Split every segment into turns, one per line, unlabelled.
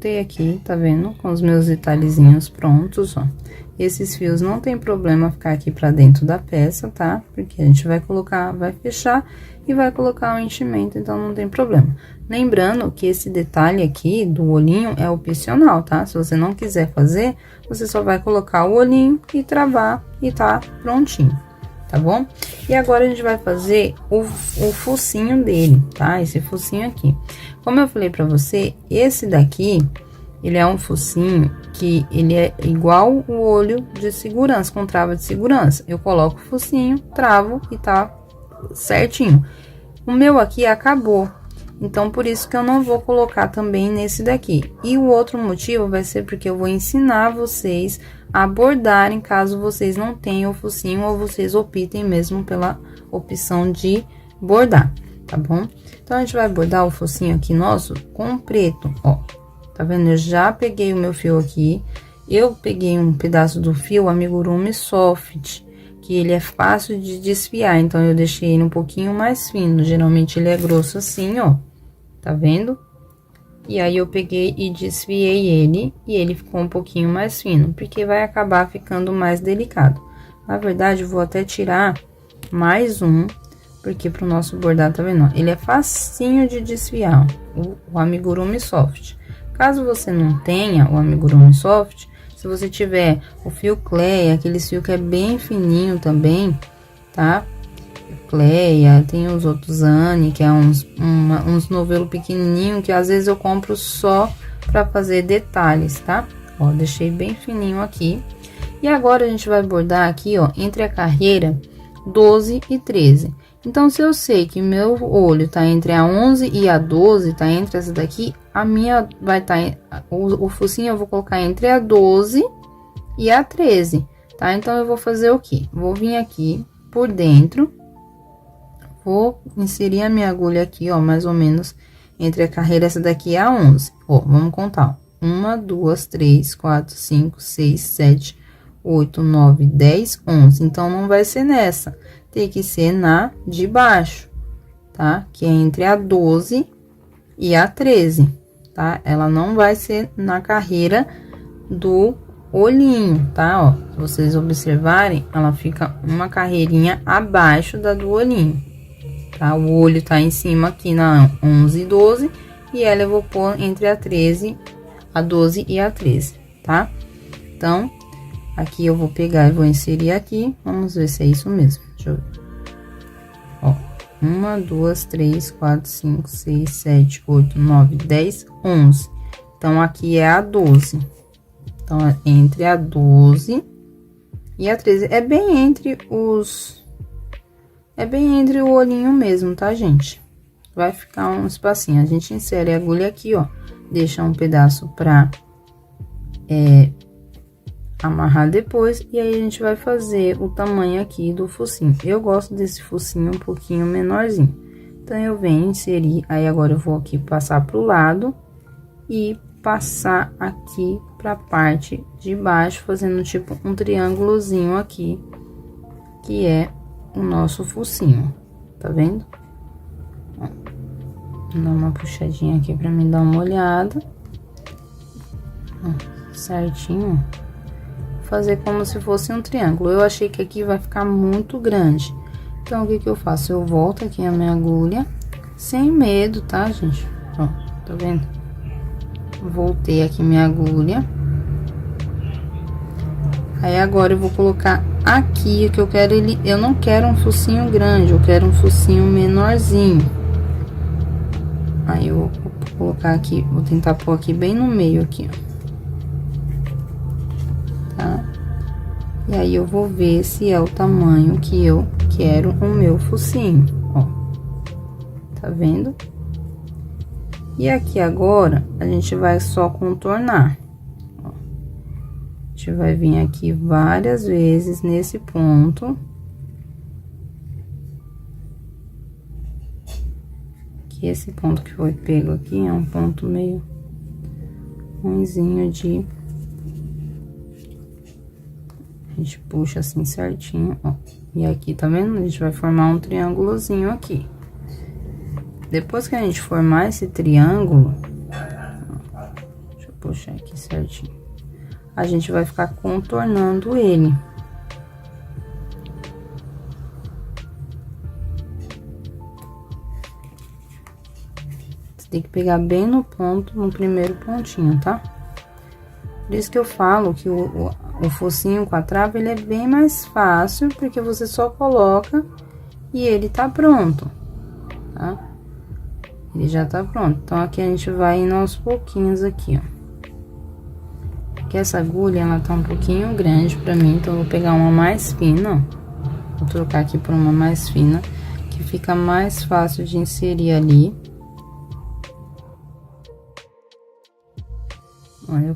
voltei aqui, tá vendo? Com os meus detalhezinhos prontos, ó. Esses fios não tem problema ficar aqui pra dentro da peça, tá? Porque a gente vai colocar, vai fechar e vai colocar o enchimento, então não tem problema. Lembrando que esse detalhe aqui do olhinho é opcional, tá? Se você não quiser fazer, você só vai colocar o olhinho e travar e tá prontinho, tá bom? E agora a gente vai fazer o focinho dele, tá? Esse focinho aqui. Como eu falei pra você, esse daqui, ele é um focinho que ele é igual o olho de segurança, com trava de segurança. Eu coloco o focinho, travo e tá certinho. O meu aqui acabou, então por isso que eu não vou colocar também nesse daqui. E o outro motivo vai ser porque eu vou ensinar vocês a bordarem, caso vocês não tenham o focinho ou vocês optem mesmo pela opção de bordar, tá bom? Então a gente vai bordar o focinho aqui nosso com preto, ó. Tá vendo? Eu já peguei o meu fio aqui, eu peguei um pedaço do fio Amigurumi Soft, que ele é fácil de desfiar, então eu deixei ele um pouquinho mais fino, geralmente ele é grosso assim, ó, tá vendo? E aí eu peguei e desfiei ele, e ele ficou um pouquinho mais fino, porque vai acabar ficando mais delicado. Na verdade, eu vou até tirar mais um, porque pro nosso bordado, tá vendo? Ele é facinho de desfiar, o Amigurumi Soft. Caso você não tenha o Amigurumi Soft, se você tiver o fio Cleia, aquele fio que é bem fininho também, tá? Cleia, tem os outros Anne, que é uns novelo pequenininho, que às vezes eu compro só pra fazer detalhes, tá? Ó, deixei bem fininho aqui. E agora a gente vai bordar aqui, ó, entre a carreira 12 e 13. Então, se eu sei que meu olho tá entre a 11 e a 12, tá entre essa daqui, a minha vai tá, o focinho eu vou colocar entre a 12 e a 13, tá? Então, eu vou fazer o quê? Vou vir aqui por dentro, vou inserir a minha agulha aqui, ó, mais ou menos entre a carreira, essa daqui e a 11. Ó, vamos contar, ó. 1, 2, 3, 4, 5, 6, 7, 8, 9, 10, 11. Então, não vai ser nessa. Tem que ser na de baixo, tá? Que é entre a 12 e a 13, tá? Ela não vai ser na carreira do olhinho, tá? Ó, se vocês observarem, ela fica uma carreirinha abaixo da do olhinho, tá? O olho tá em cima aqui na 11 e 12, e ela eu vou pôr entre a 13, a 12 e a 13, tá? Então, aqui eu vou pegar e vou inserir aqui, vamos ver se é isso mesmo. Deixa eu ver. Ó, 1, 2, 3, 4, 5, 6, 7, 8, 9, 10, 11. Então, aqui é a 12. Então, é entre a 12 e a 13. É bem entre os... É bem entre o olhinho mesmo, tá, gente? Vai ficar um espacinho. A gente insere a agulha aqui, ó. Deixa um pedaço pra... amarrar depois, e aí a gente vai fazer o tamanho aqui do focinho. Eu gosto desse focinho um pouquinho menorzinho, então eu venho inserir, aí agora eu vou aqui passar pro lado e passar aqui pra parte de baixo, fazendo tipo um triângulozinho aqui, que é o nosso focinho, tá vendo? Ó, vou dar uma puxadinha aqui pra mim dar uma olhada. Ó, certinho. Fazer como se fosse um triângulo. Eu achei que aqui vai ficar muito grande, então o que que eu faço? Eu volto aqui a minha agulha sem medo, tá, gente? Ó, tá vendo? Voltei aqui minha agulha. Aí agora eu vou colocar aqui o que eu quero. Eu não quero um focinho grande, eu quero um focinho menorzinho. Aí eu vou colocar aqui, vou tentar pôr aqui bem no meio aqui, ó. Tá? E aí eu vou ver se é o tamanho que eu quero o meu focinho, ó. Tá vendo? E aqui agora a gente vai só contornar, ó. A gente vai vir aqui várias vezes nesse ponto. Que esse ponto que foi pego aqui é um ponto meio ruinzinho de... A gente puxa assim certinho, ó. E aqui, tá vendo? A gente vai formar um triângulozinho aqui. Depois que a gente formar esse triângulo, ó, deixa eu a gente vai ficar contornando ele. Você tem que pegar bem no ponto, no primeiro pontinho, tá? Por isso que eu falo que o focinho com a trava, ele é bem mais fácil, porque você só coloca e ele tá pronto, tá? Ele já tá pronto. Então, aqui a gente vai indo aos pouquinhos aqui, ó. Porque essa agulha, ela tá um pouquinho grande pra mim, então eu vou pegar uma mais fina, ó. Vou trocar aqui por uma mais fina, que fica mais fácil de inserir ali.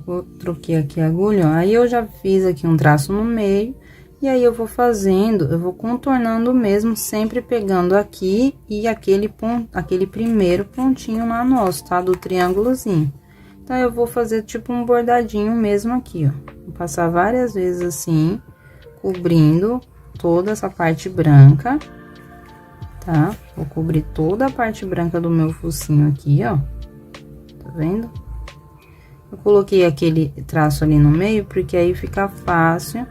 Ó, troquei aqui a agulha, ó. Aí eu já fiz aqui um traço no meio, e aí eu vou fazendo, eu vou contornando mesmo, sempre pegando aqui e aquele primeiro pontinho lá nosso, tá? Do triângulozinho. Então, eu vou fazer tipo um bordadinho mesmo aqui, ó. Vou passar várias vezes assim, cobrindo toda essa parte branca, tá? Vou cobrir toda a parte branca do meu focinho aqui, ó. Tá vendo? Eu coloquei aquele traço ali no meio, porque aí fica fácil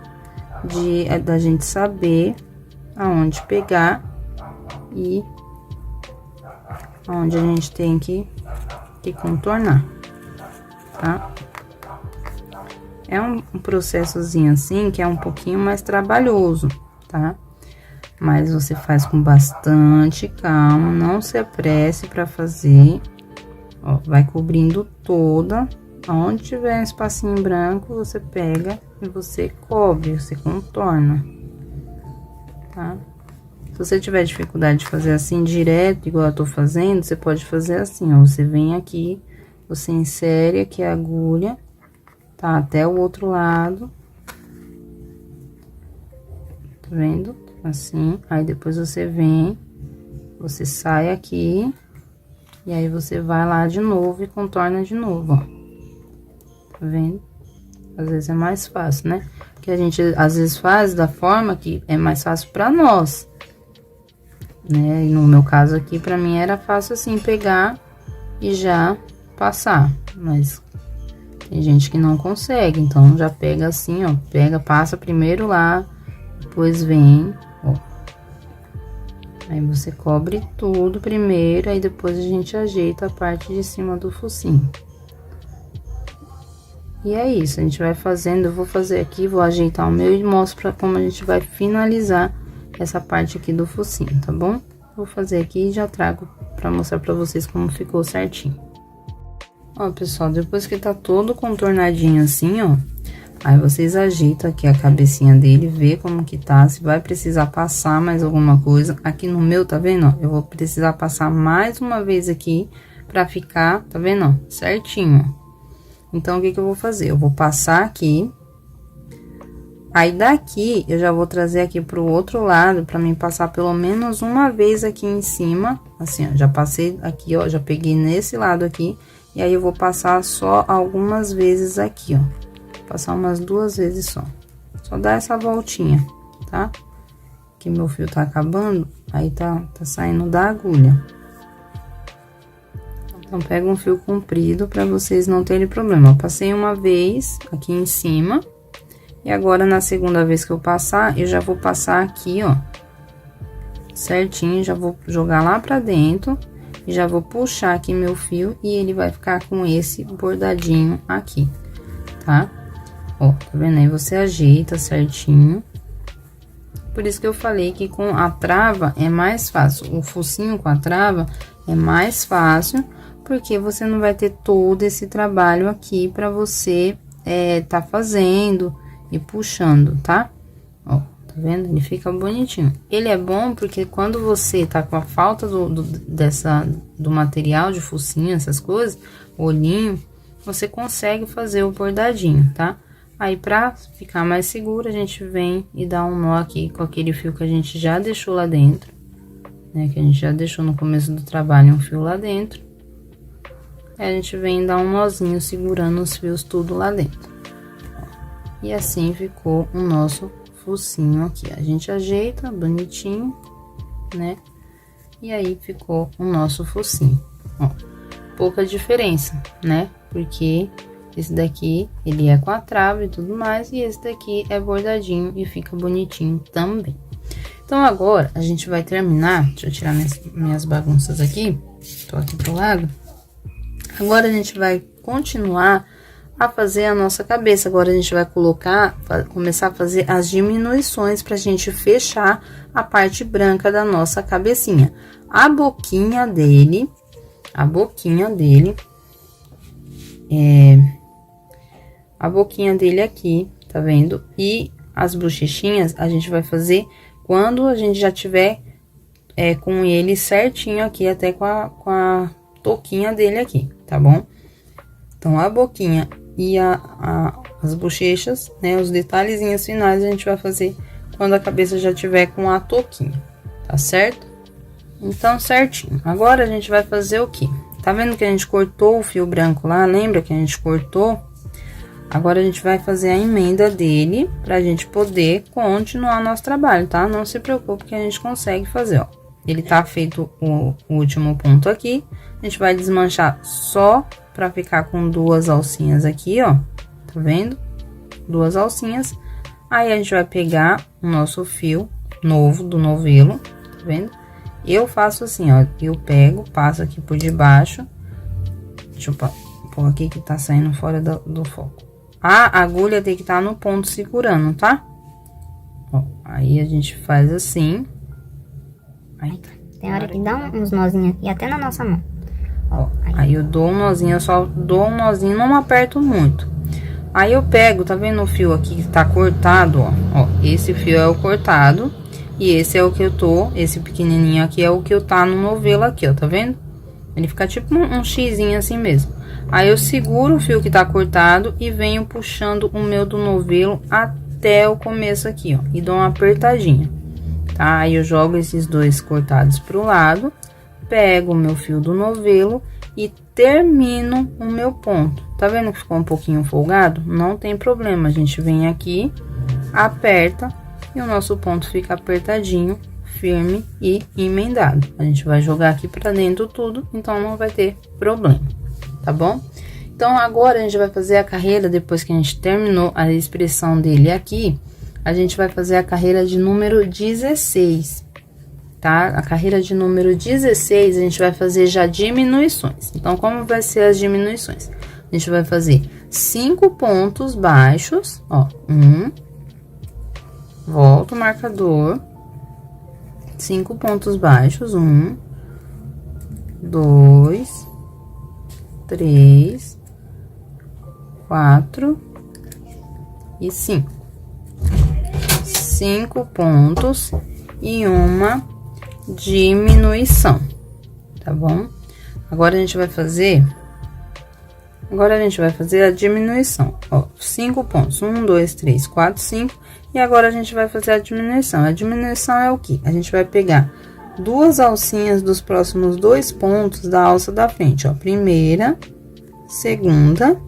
da gente saber aonde pegar e aonde a gente tem que contornar, tá? É um processozinho assim, que é um pouquinho mais trabalhoso, tá? Mas você faz com bastante calma, não se apresse pra fazer. Ó, vai cobrindo toda. Onde tiver um espacinho branco, você pega e você cobre, você contorna, tá? Se você tiver dificuldade de fazer assim direto, igual eu tô fazendo, você pode fazer assim, ó. Você vem aqui, você insere aqui a agulha, tá? Até o outro lado. Tá vendo? Assim. Aí, depois você vem, você sai aqui, e aí você vai lá de novo e contorna de novo, ó. Tá vendo? Às vezes é mais fácil, né? Porque a gente, às vezes, faz da forma que é mais fácil pra nós, né? E no meu caso aqui, pra mim, era fácil, assim, pegar e já passar. Mas tem gente que não consegue, então já pega assim, ó. Pega, passa primeiro lá, depois vem, ó. Aí você cobre tudo primeiro, aí depois a gente ajeita a parte de cima do focinho. E é isso, a gente vai fazendo, eu vou fazer aqui, vou ajeitar o meu e mostro pra como a gente vai finalizar essa parte aqui do focinho, tá bom? Vou fazer aqui e já trago pra mostrar pra vocês como ficou certinho. Ó, pessoal, depois que tá todo contornadinho assim, ó, aí vocês ajeitam aqui a cabecinha dele, vê como que tá, se vai precisar passar mais alguma coisa. Aqui no meu, tá vendo, ó, eu vou precisar passar mais uma vez aqui pra ficar, tá vendo, ó, certinho, ó. Então, o que que eu vou fazer? Eu vou passar aqui. Aí, daqui, eu já vou trazer aqui pro outro lado, pra mim passar pelo menos uma vez aqui em cima. Assim, ó, já passei aqui, ó, já peguei nesse lado aqui. E aí, eu vou passar só algumas vezes aqui, ó. Passar umas 2 vezes só. Só dar essa voltinha, tá? Que meu fio tá acabando, aí tá saindo da agulha. Então, pega um fio comprido pra vocês não terem problema. Eu passei uma vez aqui em cima. E agora, na segunda vez que eu passar, eu já vou passar aqui, ó. Certinho, já vou jogar lá pra dentro. E já vou puxar aqui meu fio e ele vai ficar com esse bordadinho aqui, tá? Ó, tá vendo aí? Você ajeita certinho. Por isso que eu falei que com a trava é mais fácil. O focinho com a trava é mais fácil, porque você não vai ter todo esse trabalho aqui pra você tá fazendo e puxando, tá? Ó, tá vendo? Ele fica bonitinho. Ele é bom porque quando você tá com a falta do material de focinho, essas coisas, olhinho, você consegue fazer o bordadinho, tá? Aí, pra ficar mais seguro, a gente vem e dá um nó aqui com aquele fio que a gente já deixou lá dentro, né? Que a gente já deixou no começo do trabalho um fio lá dentro. Aí, a gente vem e dá um nozinho segurando os fios tudo lá dentro. E assim ficou o nosso focinho aqui. A gente ajeita bonitinho, né? E aí, ficou o nosso focinho. Ó, pouca diferença, né? Porque Esse daqui, ele é com a trave e tudo mais, e esse daqui é bordadinho e fica bonitinho também. Então, agora, a gente vai terminar, deixa eu tirar minhas bagunças aqui, tô aqui pro lado. Agora, a gente vai continuar a fazer a nossa cabeça. Agora, a gente vai começar a fazer as diminuições pra gente fechar a parte branca da nossa cabecinha. A boquinha dele aqui, tá vendo? E as bochechinhas a gente vai fazer quando a gente já tiver com ele certinho aqui, até com a touquinha dele aqui, tá bom? Então, a boquinha e as bochechas, né, os detalhezinhos finais a gente vai fazer quando a cabeça já tiver com a touquinha, tá certo? Então, certinho. Agora, a gente vai fazer o quê? Tá vendo que a gente cortou o fio branco lá? Lembra que a gente cortou? Agora, a gente vai fazer a emenda dele pra gente poder continuar nosso trabalho, tá? Não se preocupe que a gente consegue fazer, ó. Ele tá feito o último ponto aqui. A gente vai desmanchar só pra ficar com duas alcinhas aqui, ó. Tá vendo? Duas alcinhas. Aí, a gente vai pegar o nosso fio novo do novelo, tá vendo? Eu faço assim, ó, eu pego, passo aqui por debaixo. Deixa eu pôr aqui que tá saindo fora do foco. A agulha tem que estar no ponto segurando, tá? Ó, aí a gente faz assim. Aí tá.
Tem hora que dá uns nozinhos aqui, até na nossa mão.
Ó, aí eu dou um nozinho, eu só dou um nozinho, não aperto muito. Aí eu pego, tá vendo o fio aqui que tá cortado, ó? Ó, esse fio é o cortado. E esse é o que eu tô, esse pequenininho aqui é o que eu tá no novelo aqui, ó, tá vendo? Ele fica tipo um xizinho assim mesmo. Aí eu seguro o fio que tá cortado e venho puxando o meu do novelo até o começo aqui, ó. E dou uma apertadinha, tá? Aí eu jogo esses dois cortados pro lado, pego o meu fio do novelo e termino o meu ponto. Tá vendo que ficou um pouquinho folgado? Não tem problema, a gente vem aqui, aperta. E o nosso ponto fica apertadinho, firme e emendado. A gente vai jogar aqui pra dentro tudo, então não vai ter problema, tá bom? Então, agora a gente vai fazer a carreira, depois que a gente terminou a expressão dele aqui, a gente vai fazer a carreira de número 16, tá? A carreira de número 16, a gente vai fazer já diminuições. Então, como vai ser as diminuições? A gente vai fazer 5 pontos baixos, ó, 1... Volta o marcador, 5 pontos baixos, 1, 2, 3, 4 e 5. 5 pontos e uma diminuição, tá bom? Agora a gente vai fazer a diminuição, ó, 5 pontos, 1, 2, 3, 4, 5. E agora, a gente vai fazer a diminuição. A diminuição é o quê? A gente vai pegar duas alcinhas dos próximos 2 pontos da alça da frente, ó. Primeira, segunda,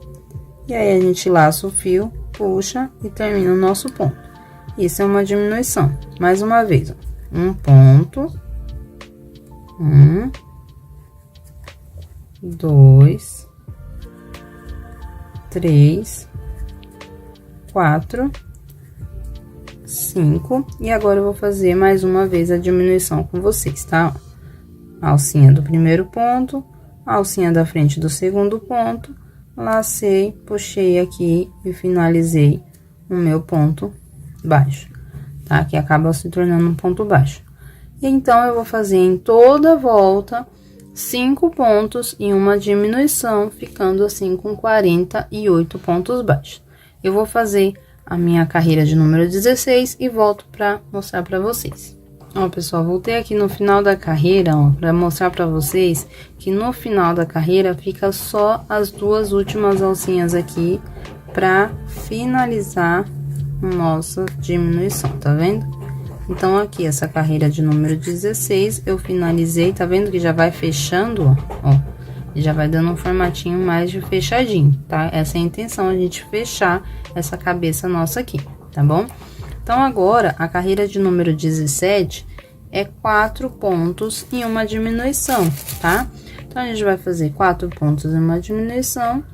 e aí a gente laça o fio, puxa e termina o nosso ponto. Isso é uma diminuição. Mais uma vez, ó. Um ponto, 1, 2, 3, 4, 5, e agora eu vou fazer mais uma vez a diminuição com vocês, tá? A alcinha do primeiro ponto, a alcinha da frente do segundo ponto, lacei, puxei aqui e finalizei o meu ponto baixo, tá? Que acaba se tornando um ponto baixo. E então, eu vou fazer em toda a volta 5 pontos e uma diminuição, ficando assim com 48 pontos baixos. Eu vou fazer a minha carreira de número 16 e volto pra mostrar pra vocês. Ó, pessoal, voltei aqui no final da carreira, ó, pra mostrar pra vocês que no final da carreira fica só as 2 últimas alcinhas aqui pra finalizar a nossa diminuição, tá vendo? Então, aqui, essa carreira de número 16, eu finalizei, tá vendo que já vai fechando, ó, já vai dando um formatinho mais de fechadinho, tá? Essa é a intenção, a gente fechar essa cabeça nossa aqui, tá bom? Então, agora, a carreira de número 17 é 4 pontos e uma diminuição, tá? Então, a gente vai fazer 4 pontos e uma diminuição,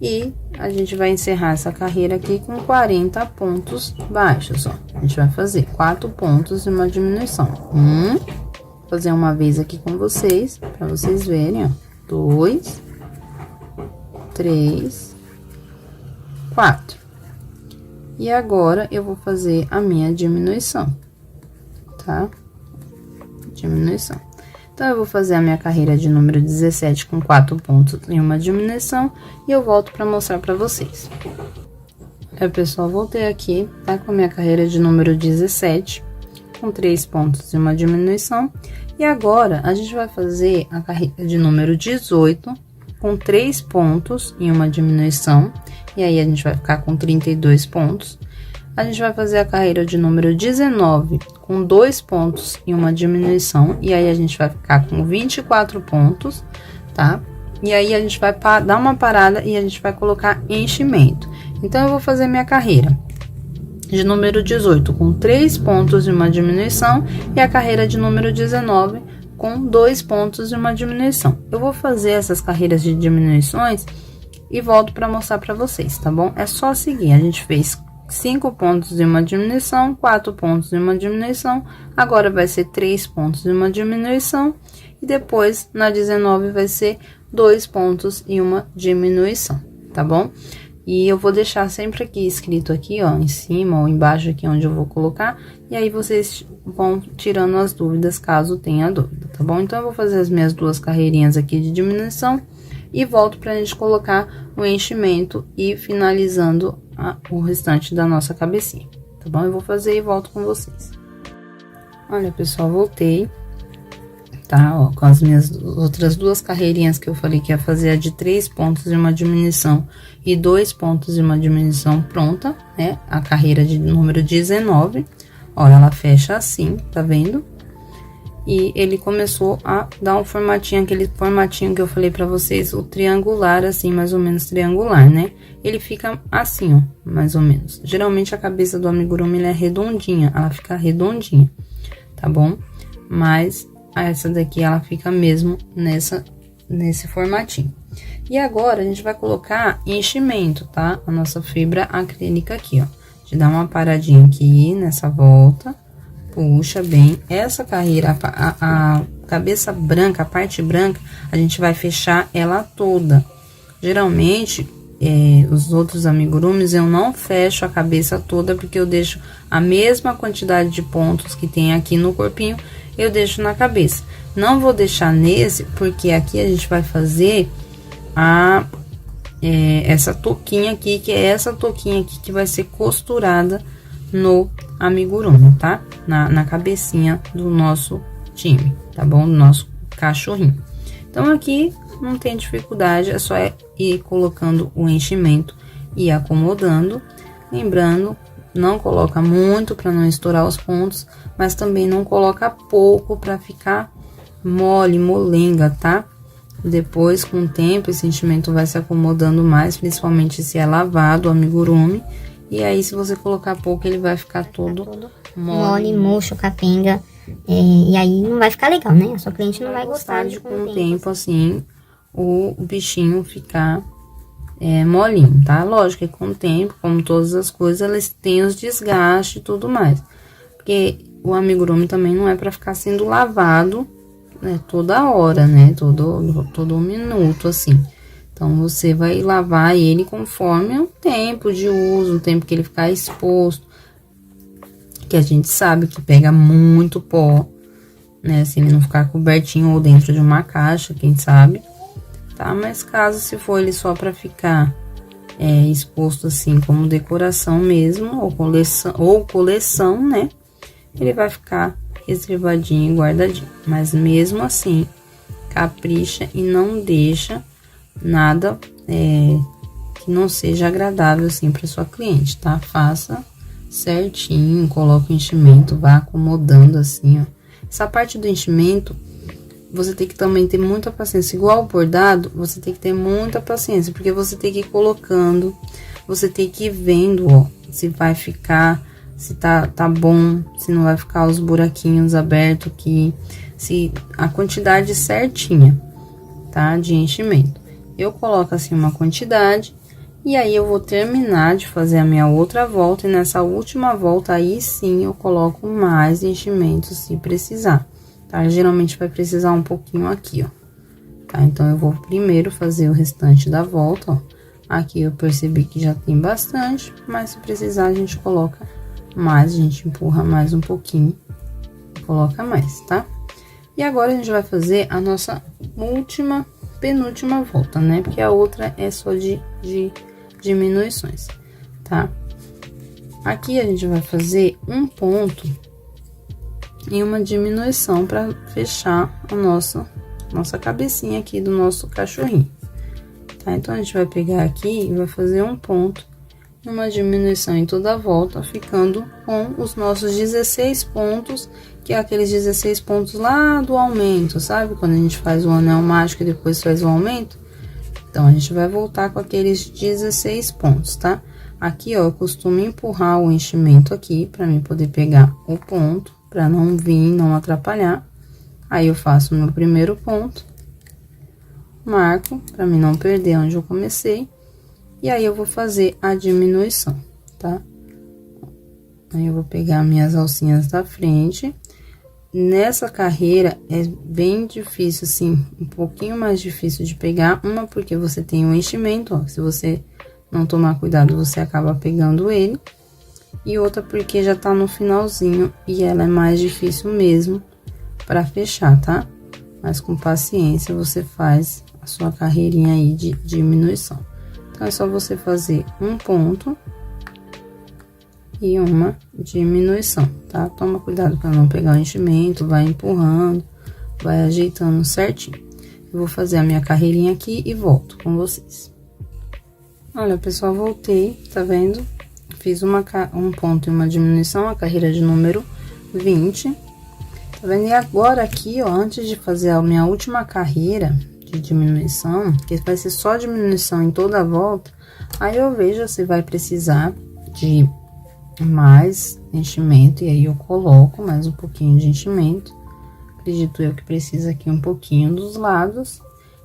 E a gente vai encerrar essa carreira aqui com 40 pontos baixos, ó. A gente vai fazer 4 pontos e uma diminuição. Vou fazer uma vez aqui com vocês, pra vocês verem, ó. 2, 3, 4. E agora, eu vou fazer a minha diminuição, tá? Diminuição. Então, eu vou fazer a minha carreira de número 17 com 4 pontos e uma diminuição, e eu volto pra mostrar pra vocês. Pessoal, voltei aqui, tá? Com a minha carreira de número 17, com 3 pontos e uma diminuição. E agora, a gente vai fazer a carreira de número 18, com 3 pontos e uma diminuição. E aí, a gente vai ficar com 32 pontos. A gente vai fazer a carreira de número 19, com 2 pontos e uma diminuição. E aí, a gente vai ficar com 24 pontos, tá? E aí, a gente vai dar uma parada e a gente vai colocar enchimento. Então, eu vou fazer minha carreira de número 18, com 3 pontos e uma diminuição. E a carreira de número 19, com 2 pontos e uma diminuição. Eu vou fazer essas carreiras de diminuições e volto para mostrar para vocês, tá bom? É só seguir. A gente fez 5 pontos e uma diminuição, 4 pontos e uma diminuição. Agora vai ser 3 pontos e uma diminuição. E depois, na 19, vai ser 2 pontos e uma diminuição, tá bom? E eu vou deixar sempre aqui escrito aqui, ó, em cima ou embaixo aqui onde eu vou colocar. E aí, vocês vão tirando as dúvidas, caso tenha dúvida, tá bom? Então, eu vou fazer as minhas 2 carreirinhas aqui de diminuição. E volto pra gente colocar o enchimento e finalizando o restante da nossa cabecinha, tá bom? Eu vou fazer e volto com vocês. Olha, pessoal, voltei, tá? Ó, com as minhas outras 2 carreirinhas que eu falei que ia fazer, a de 3 pontos e uma diminuição e 2 pontos e uma diminuição pronta, né? A carreira de número 19, ó, ela fecha assim, tá vendo? E ele começou a dar um formatinho, aquele formatinho que eu falei pra vocês, o triangular, assim, mais ou menos triangular, né? Ele fica assim, ó, mais ou menos. Geralmente, a cabeça do amigurumi, ela é redondinha, ela fica redondinha, tá bom? Mas, essa daqui, ela fica mesmo nesse formatinho. E agora, a gente vai colocar enchimento, tá? A nossa fibra acrílica aqui, ó. A gente dá uma paradinha aqui, nessa volta. Puxa bem, essa carreira, a cabeça branca, a parte branca, a gente vai fechar ela toda. Geralmente, os outros amigurumis, eu não fecho a cabeça toda, porque eu deixo a mesma quantidade de pontos que tem aqui no corpinho, eu deixo na cabeça. Não vou deixar nesse, porque aqui a gente vai fazer essa touquinha aqui, que é essa touquinha aqui que vai ser costurada no amigurumi, tá? Na cabecinha do nosso time, tá bom? Do nosso cachorrinho. Então, aqui não tem dificuldade, é só ir colocando o enchimento e acomodando. Lembrando, não coloca muito para não estourar os pontos, mas também não coloca pouco para ficar mole, molenga, tá? Depois, com o tempo, esse enchimento vai se acomodando mais, principalmente se é lavado o amigurumi. E aí, se você colocar pouco, ele vai ficar todo mole,
murcho, capenga. E aí, não vai ficar legal, né? A sua cliente não vai gostar de,
com o tempo, assim, o bichinho ficar molinho, tá? Lógico que com o tempo, como todas as coisas, elas têm os desgastes e tudo mais. Porque o amigurumi também não é pra ficar sendo lavado, né, toda hora, né? Todo minuto, assim. Então, você vai lavar ele conforme o tempo de uso, o tempo que ele ficar exposto. Que a gente sabe que pega muito pó, né? Se ele não ficar cobertinho ou dentro de uma caixa, quem sabe. Tá? Mas caso se for ele só pra ficar exposto assim, como decoração mesmo, ou coleção, né? Ele vai ficar reservadinho e guardadinho. Mas mesmo assim, capricha e não deixa nada que não seja agradável assim para sua cliente, tá? Faça certinho, coloca o enchimento, vá acomodando assim, ó. Essa parte do enchimento, você tem que também ter muita paciência. Igual o bordado, você tem que ter muita paciência, porque você tem que ir colocando, você tem que ir vendo, ó, se vai ficar, se tá bom, se não vai ficar os buraquinhos abertos aqui, se a quantidade certinha, tá? De enchimento. Eu coloco assim uma quantidade E aí, eu vou terminar de fazer a minha outra volta, e nessa última volta, aí sim, eu coloco mais enchimento se precisar, tá? Geralmente vai precisar um pouquinho aqui, ó, tá? Então, eu vou primeiro fazer o restante da volta, ó. Aqui eu percebi que já tem bastante, mas se precisar, a gente coloca mais, a gente empurra mais um pouquinho, coloca mais, tá? E agora, a gente vai fazer a nossa penúltima volta, né? Porque a outra é só de diminuições, tá? Aqui a gente vai fazer um ponto e uma diminuição para fechar a nossa cabecinha aqui do nosso cachorrinho, tá? Então, a gente vai pegar aqui e vai fazer um ponto, uma diminuição em toda a volta, ficando com os nossos 16 pontos, que é aqueles 16 pontos lá do aumento, sabe? Quando a gente faz o anel mágico e depois faz o aumento. Então, a gente vai voltar com aqueles 16 pontos, tá? Aqui, ó, eu costumo empurrar o enchimento aqui, pra mim poder pegar o ponto, pra não vir, não atrapalhar. Aí, eu faço o meu primeiro ponto, marco, pra mim não perder onde eu comecei. E aí, eu vou fazer a diminuição, tá? Aí, eu vou pegar minhas alcinhas da frente. Nessa carreira é bem difícil, assim, um pouquinho mais difícil de pegar. Uma, porque você tem um enchimento, ó, se você não tomar cuidado, você acaba pegando ele. E outra, porque já tá no finalzinho e ela é mais difícil mesmo pra fechar, tá? Mas com paciência você faz a sua carreirinha aí de diminuição. Então, é só você fazer um ponto e uma diminuição, tá? Toma cuidado para não pegar o enchimento, vai empurrando, vai ajeitando certinho. Eu vou fazer a minha carreirinha aqui e volto com vocês. Olha, pessoal, voltei, tá vendo? Fiz um ponto e uma diminuição, a carreira de número 20. Tá vendo? E agora aqui, ó, antes de fazer a minha última carreira de diminuição, que vai ser só diminuição em toda a volta, aí eu vejo se vai precisar de mais enchimento, e aí eu coloco mais um pouquinho de enchimento. Acredito eu que precisa aqui um pouquinho dos lados,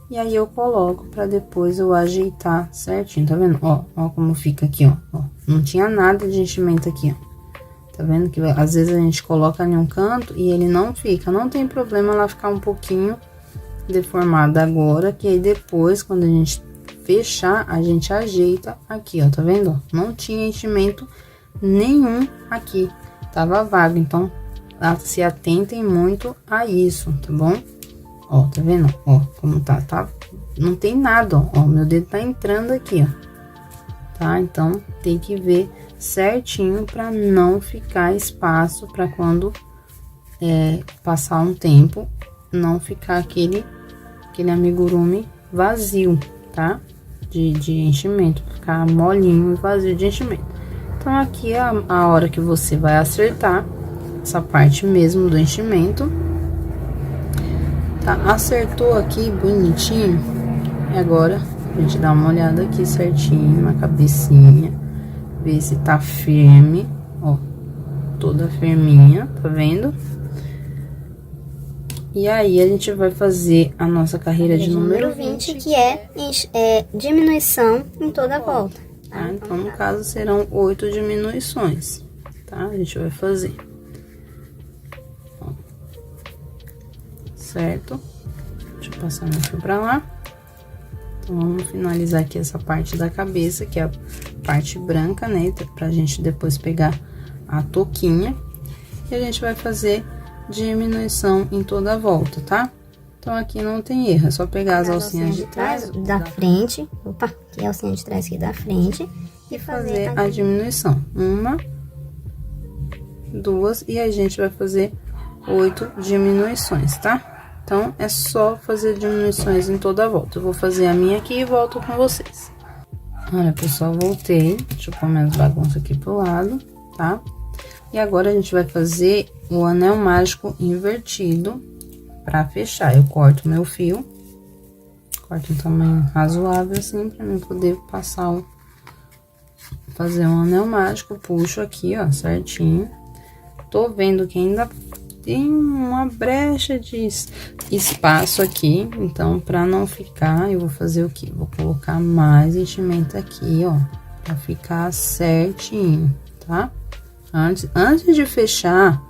e aí eu coloco para depois eu ajeitar certinho, tá vendo? Ó como fica aqui, ó, não tinha nada de enchimento aqui, ó. Tá vendo que às vezes a gente coloca em um canto e ele não fica, não tem problema ela ficar um pouquinho deformada agora, que aí depois, quando a gente fechar, a gente ajeita aqui, ó, tá vendo? Não tinha enchimento nenhum aqui, tava vago, então se atentem muito a isso, tá bom? Ó, tá vendo? Ó, como tá, não tem nada, ó, meu dedo tá entrando aqui, ó, tá? Então, tem que ver certinho pra não ficar espaço pra quando passar um tempo, não ficar aquele amigurumi vazio, tá? De enchimento, ficar molinho e vazio de enchimento. Então, aqui é a hora que você vai acertar essa parte mesmo do enchimento, tá? Acertou aqui bonitinho, e agora a gente dá uma olhada aqui certinho na cabecinha, ver se tá firme, ó, toda firminha, tá vendo? E aí, a gente vai fazer a nossa carreira de número 20,
que é diminuição em toda a volta.
Tá? Então, no caso, serão 8 diminuições, tá? A gente vai fazer. Ó. Certo? Deixa eu passar meu fio pra lá. Então, vamos finalizar aqui essa parte da cabeça, que é a parte branca, né? Pra gente depois pegar a touquinha. E a gente vai fazer diminuição em toda a volta, tá? Então, aqui não tem erro, é só pegar as alcinhas de trás,
da frente, opa, aqui é a alcinha de trás aqui da frente,
e fazer a diminuição. 1, 2, e a gente vai fazer 8 diminuições, tá? Então, é só fazer diminuições em toda a volta. Eu vou fazer a minha aqui e volto com vocês. Olha, pessoal, voltei. Deixa eu pôr minhas bagunças aqui pro lado, tá? E agora, a gente vai fazer o anel mágico invertido. Pra fechar, eu corto meu fio, corto um tamanho razoável, assim, pra mim poder passar fazer um anel mágico, puxo aqui, ó, certinho. Tô vendo que ainda tem uma brecha de espaço aqui, então pra não ficar, eu vou fazer o quê? Vou colocar mais enchimento aqui, ó, pra ficar certinho, tá? Antes de fechar,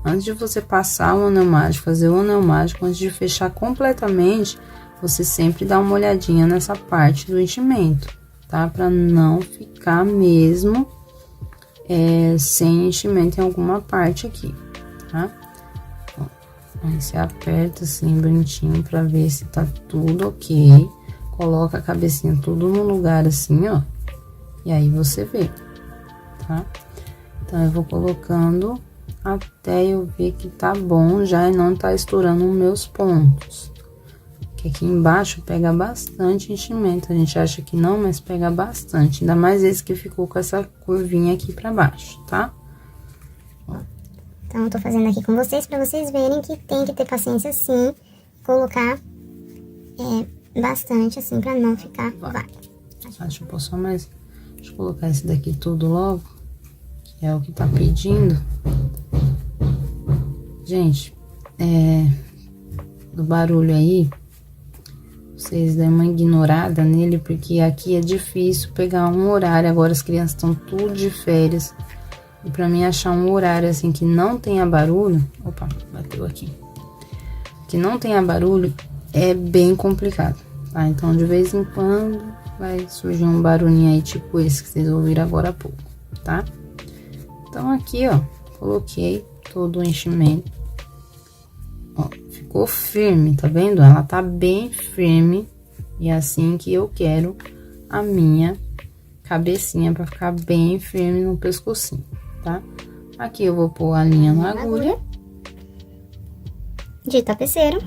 antes de você passar o anel mágico, fazer o anel mágico, antes de fechar completamente, você sempre dá uma olhadinha nessa parte do enchimento, tá? Pra não ficar mesmo sem enchimento em alguma parte aqui, tá? Ó, aí você aperta assim bonitinho pra ver se tá tudo ok. Coloca a cabecinha tudo no lugar assim, ó. E aí você vê, tá? Então, eu vou colocando até eu ver que tá bom já e não tá estourando os meus pontos. Que aqui embaixo pega bastante enchimento. A gente acha que não, mas pega bastante. Ainda mais esse que ficou com essa curvinha aqui pra baixo, tá?
Então, eu tô fazendo aqui com vocês pra vocês verem que tem que ter paciência sim. Colocar bastante assim pra não ficar vago.
Deixa eu pôr só mais... Deixa eu colocar esse daqui tudo logo. Que é o que tá pedindo. Gente, do barulho aí... Vocês dêem uma ignorada nele, porque aqui é difícil pegar um horário. Agora as crianças estão tudo de férias. E pra mim achar um horário assim que não tenha barulho... Opa, bateu aqui. Que não tenha barulho é bem complicado, tá? Então de vez em quando vai surgir um barulhinho aí, tipo esse que vocês ouviram agora há pouco, tá? Então aqui, ó, coloquei todo o enchimento. Ó, ficou firme, tá vendo? Ela tá bem firme. E é assim que eu quero a minha cabecinha pra ficar bem firme no pescocinho, tá? Aqui eu vou pôr a linha na agulha.
De tapeceiro,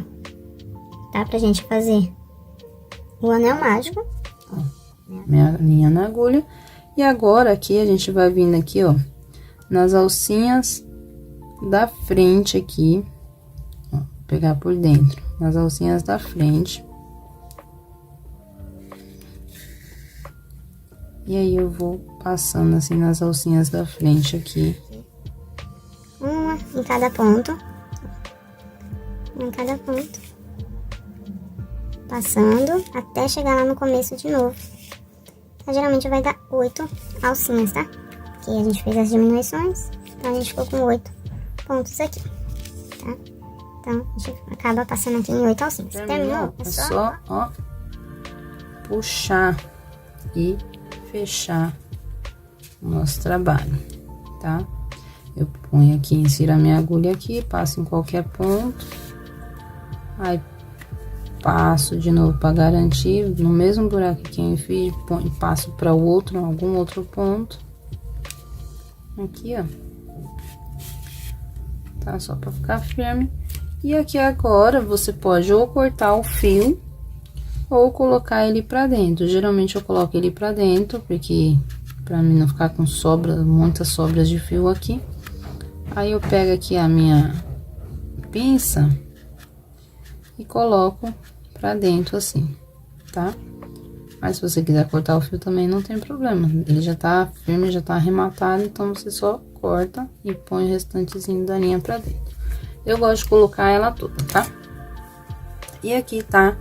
tá? Pra gente fazer o anel mágico.
Ó, minha linha na agulha. E agora aqui a gente vai vindo aqui, ó, nas alcinhas da frente aqui. Pegar por dentro, nas alcinhas da frente. E aí eu vou passando assim nas alcinhas da frente aqui.
Uma em cada ponto. Uma em cada ponto. Passando até chegar lá no começo de novo. Então, geralmente vai dar 8 alcinhas, tá? Porque a gente fez as diminuições, então a gente ficou com 8 pontos aqui, tá? Então, a gente acaba passando aqui em 8 alcinhas. Terminou?
É só, ó, puxar e fechar o nosso trabalho, tá? Eu ponho aqui, insiro a minha agulha aqui, passo em qualquer ponto. Aí, passo de novo para garantir, no mesmo buraco que eu fiz, passo para o outro, algum outro ponto. Aqui, ó. Tá? Só para ficar firme. E aqui agora, você pode ou cortar o fio, ou colocar ele pra dentro. Geralmente eu coloco ele pra dentro, porque pra mim não ficar com muitas sobras de fio aqui. Aí eu pego aqui a minha pinça e coloco pra dentro assim, tá? Mas se você quiser cortar o fio também não tem problema. Ele já tá firme, já tá arrematado, então você só corta e põe o restantezinho da linha pra dentro. Eu gosto de colocar ela toda, tá? E aqui tá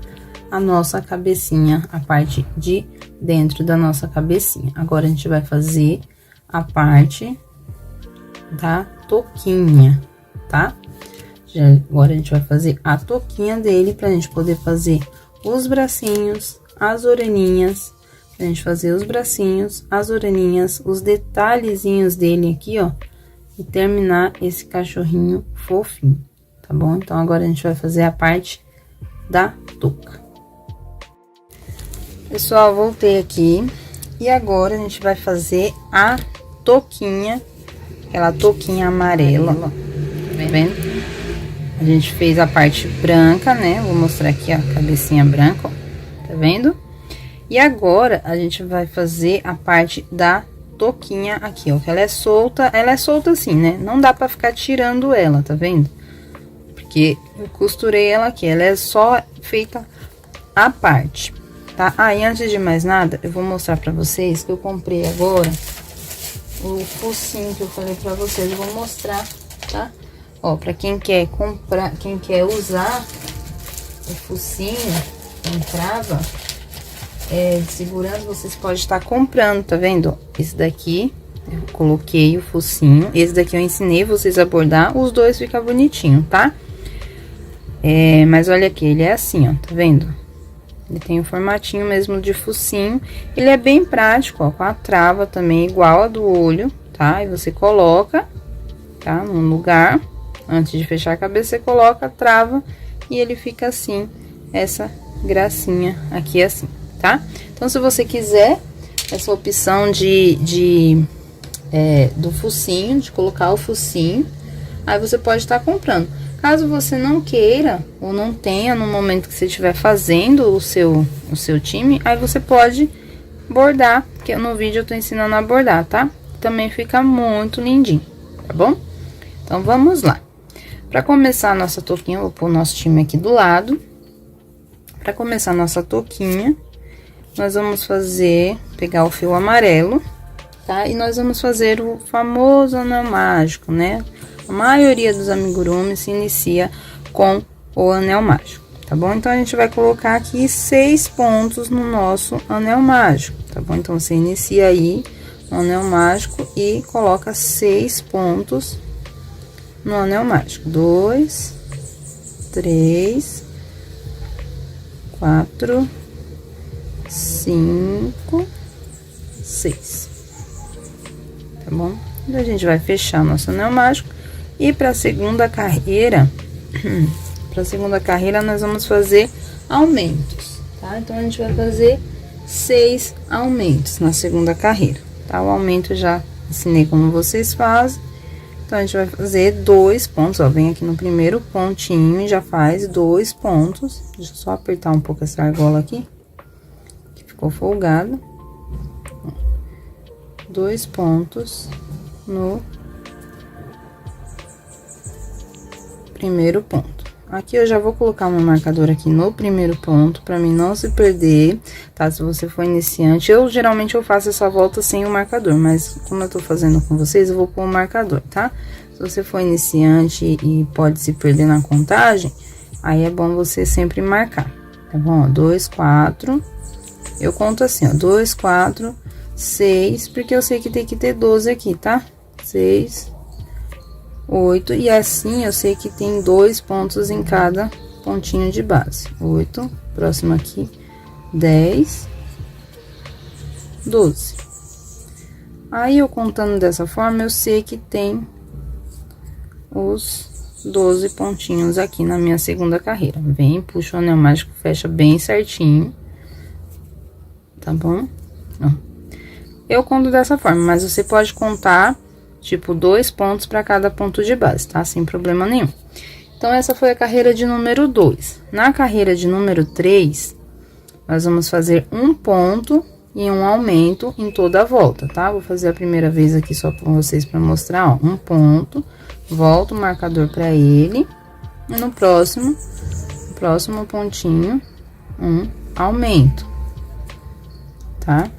a nossa cabecinha, a parte de dentro da nossa cabecinha. Agora, a gente vai fazer a parte da touquinha, tá? Agora, a gente vai fazer a touquinha dele pra gente poder fazer os bracinhos, as orelhinhas. Pra gente fazer os bracinhos, as orelhinhas, os detalhezinhos dele aqui, ó. E terminar esse cachorrinho fofinho, tá bom? Então, agora a gente vai fazer a parte da touca. Pessoal, voltei aqui. E agora, a gente vai fazer a touquinha, aquela touquinha amarela, ó. Tá vendo? A gente fez a parte branca, né? Vou mostrar aqui, ó, a cabecinha branca, ó. Tá vendo? E agora, a gente vai fazer a parte da touquinha aqui, ó, que ela é solta assim, né? Não dá pra ficar tirando ela, tá vendo? Porque eu costurei ela aqui, ela é só feita a parte, tá? Ah, e antes de mais nada, eu vou mostrar pra vocês que eu comprei agora o focinho que eu falei pra vocês, eu vou mostrar, tá? Ó, pra quem quer comprar, quem quer usar o focinho com trava de segurança, vocês podem estar comprando, tá vendo? Esse daqui, eu coloquei o focinho. Esse daqui eu ensinei vocês a bordar, os dois ficam bonitinho, tá? Mas olha aqui, ele é assim, ó, tá vendo? Ele tem o formatinho mesmo de focinho. Ele é bem prático, ó, com a trava também, igual a do olho, tá? E você coloca, tá? Num lugar, antes de fechar a cabeça, você coloca a trava e ele fica assim, essa gracinha aqui assim, tá? Então, se você quiser essa opção do focinho, de colocar o focinho, aí você pode estar comprando. Caso você não queira ou não tenha no momento que você estiver fazendo o seu time, aí você pode bordar, que no vídeo eu tô ensinando a bordar, tá? Também fica muito lindinho, tá bom? Então, vamos lá. Pra começar a nossa touquinha, eu vou pôr o nosso time aqui do lado. Pra começar a nossa touquinha, nós vamos pegar o fio amarelo, tá? E nós vamos fazer o famoso anel mágico, né? A maioria dos amigurumis se inicia com o anel mágico, tá bom? Então, a gente vai colocar aqui 6 pontos no nosso anel mágico, tá bom? Então, você inicia aí o anel mágico e coloca 6 pontos no anel mágico. 2, 3, 4, 5, 6. Tá bom? Então, a gente vai fechar nosso anel mágico. E para a segunda carreira, nós vamos fazer aumentos, tá? Então, a gente vai fazer 6 aumentos na segunda carreira, tá? O aumento eu já ensinei como vocês fazem. Então, a gente vai fazer 2 pontos, ó, vem aqui no primeiro pontinho e já faz 2 pontos. Deixa eu só apertar um pouco essa argola aqui, que ficou folgada. 2 pontos no primeiro ponto. Aqui eu já vou colocar meu marcador aqui no primeiro ponto, pra mim não se perder, tá? Se você for iniciante, geralmente eu faço essa volta sem o marcador, mas como eu tô fazendo com vocês, eu vou pôr o marcador, tá? Se você for iniciante e pode se perder na contagem, aí é bom você sempre marcar, tá bom? 2, 4, eu conto assim, ó, 2, 4, 6, porque eu sei que tem que ter 12 aqui, tá? 6, 8, e assim eu sei que tem 2 pontos em cada pontinho de base. 8, próximo aqui, 10, 12. Aí, eu contando dessa forma, eu sei que tem os 12 pontinhos aqui na minha segunda carreira. Vem, puxa o anel mágico, fecha bem certinho, tá bom? Ó. Eu conto dessa forma, mas você pode contar tipo 2 pontos para cada ponto de base, tá? Sem problema nenhum. Então, essa foi a carreira de número 2. Na carreira de número 3, nós vamos fazer um ponto e um aumento em toda a volta, tá? Vou fazer a primeira vez aqui só com vocês para mostrar, ó. Um ponto, volto o marcador para ele, e no próximo pontinho, um aumento, tá?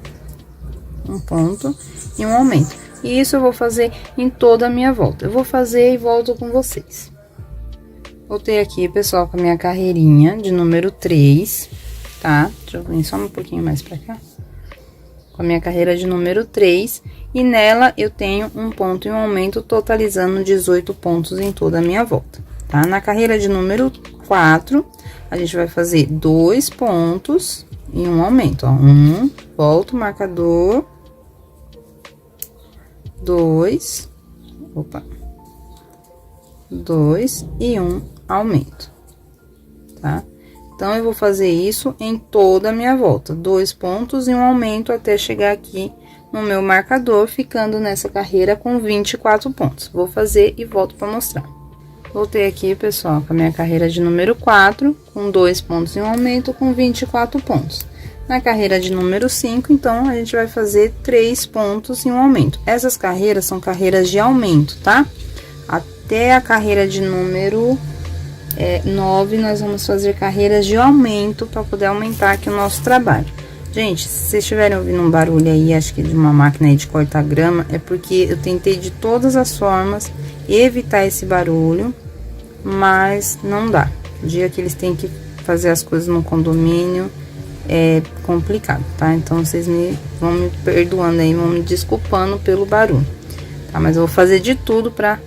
Um ponto e um aumento. E isso eu vou fazer em toda a minha volta. Eu vou fazer e volto com vocês. Voltei aqui, pessoal, com a minha carreirinha de número 3, tá? Deixa eu vir só um pouquinho mais pra cá. Com a minha carreira de número 3. E nela eu tenho um ponto e um aumento, totalizando 18 pontos em toda a minha volta, tá? Na carreira de número 4, a gente vai fazer 2 pontos e um aumento, ó. Volta o marcador. 2, e um aumento, tá? Então, eu vou fazer isso em toda a minha volta, 2 pontos e um aumento até chegar aqui no meu marcador, ficando nessa carreira com 24 pontos. Vou fazer e volto para mostrar. Voltei aqui, pessoal, com a minha carreira de número 4, com 2 pontos e um aumento, com 24 pontos. Na carreira de número 5, então, a gente vai fazer 3 pontos e um aumento. Essas carreiras são carreiras de aumento, tá? Até a carreira de número 9, nós vamos fazer carreiras de aumento para poder aumentar aqui o nosso trabalho. Gente, se vocês estiverem ouvindo um barulho aí, acho que de uma máquina aí de cortar grama, é porque eu tentei de todas as formas evitar esse barulho, mas não dá. O dia que eles têm que fazer as coisas no condomínio é complicado, tá? Então, vocês vão me perdoando aí, vão me desculpando pelo barulho, tá? Mas eu vou fazer de tudo pra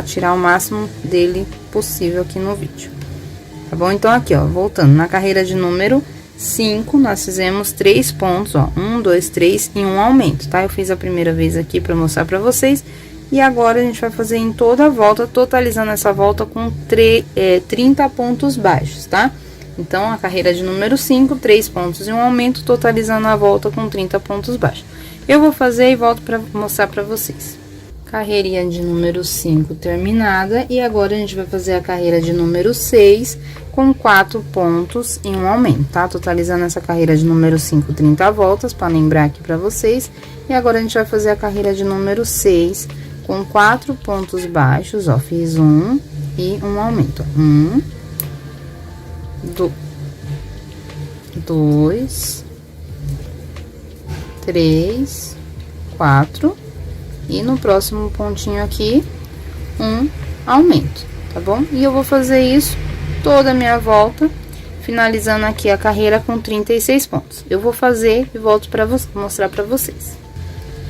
tirar o máximo dele possível aqui no vídeo, tá bom? Então, aqui, ó, voltando, na carreira de número 5, nós fizemos 3 pontos, ó, 1, 2, 3 e um aumento, tá? Eu fiz a primeira vez aqui pra mostrar pra vocês, e agora a gente vai fazer em toda a volta, totalizando essa volta com 30 pontos baixos, tá? Então, a carreira de número 5, 3 pontos e um aumento, totalizando a volta com 30 pontos baixos. Eu vou fazer e volto pra mostrar pra vocês. Carreirinha de número 5 terminada, e agora a gente vai fazer a carreira de número 6 com 4 pontos e um aumento, tá? Totalizando essa carreira de número 5, 30 voltas, para lembrar aqui para vocês. E agora a gente vai fazer a carreira de número 6 com 4 pontos baixos, ó, fiz um e um aumento, ó. 1, 2, 3, 4. E no próximo pontinho aqui, um aumento, tá bom? E eu vou fazer isso toda a minha volta, finalizando aqui a carreira com 36 pontos. Eu vou fazer e volto pra mostrar pra vocês.